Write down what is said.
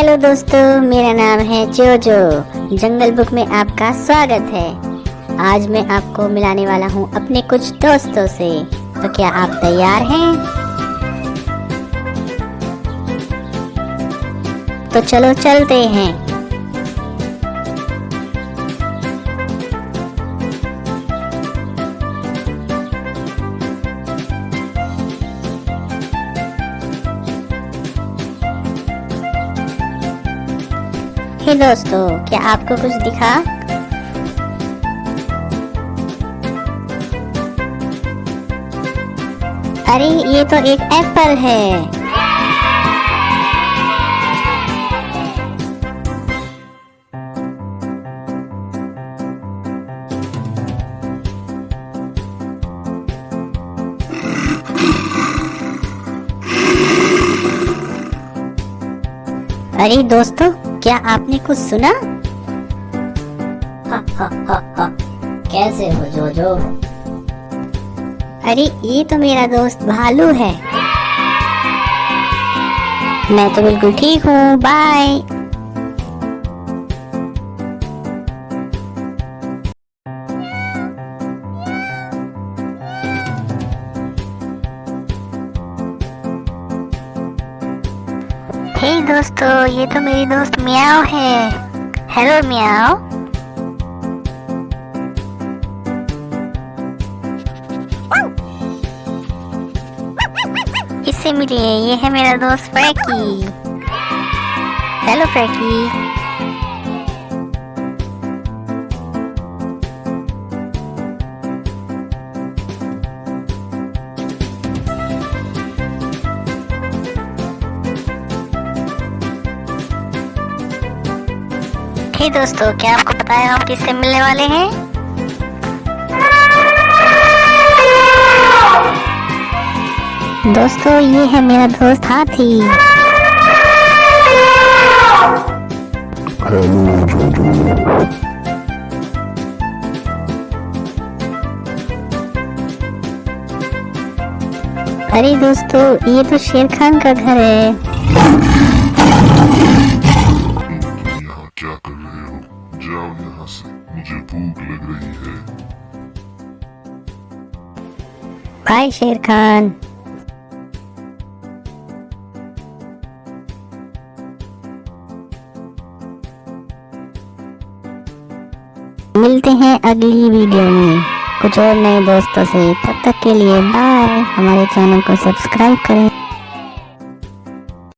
Hello दोस्तों, मेरा नाम है जोजो। जंगल बुक में आपका स्वागत है। आज मैं आपको मिलाने वाला हूँ अपने कुछ दोस्तों से। तो क्या आप तैयार हैं? तो चलो चलते हैं। हे दोस्तों, क्या आपको कुछ दिखा? अरे ये तो एक एप्पल है। अरे दोस्तों, क्या आपने कुछ सुना? कैसे हो जोजो? अरे ये तो मेरा दोस्त भालू है। मैं तो बिल्कुल ठीक हूँ, बाय। हे दोस्तों, ये तो मेरी दोस्त मियाओ है। हेलो मियाओ। इससे मिलिए, ये है मेरा दोस्त फ्रैकी। Hello frankie. हे दोस्तों, क्या आपको पता है हम किससे मिलने वाले हैं? दोस्तों, ये है मेरा दोस्त हाथी। हेलो जोजो। अरे दोस्तों, ये तो शेर खान का घर है। यहाँ क्या कर रहे हो? जाओ यहाँ से, मुझे भूख लग रही है। बाय शेर खान। मिलते हैं अगली वीडियो में कुछ और नए दोस्तों से। तब तक के लिए बाय। हमारे चैनल को सब्सक्राइब करें।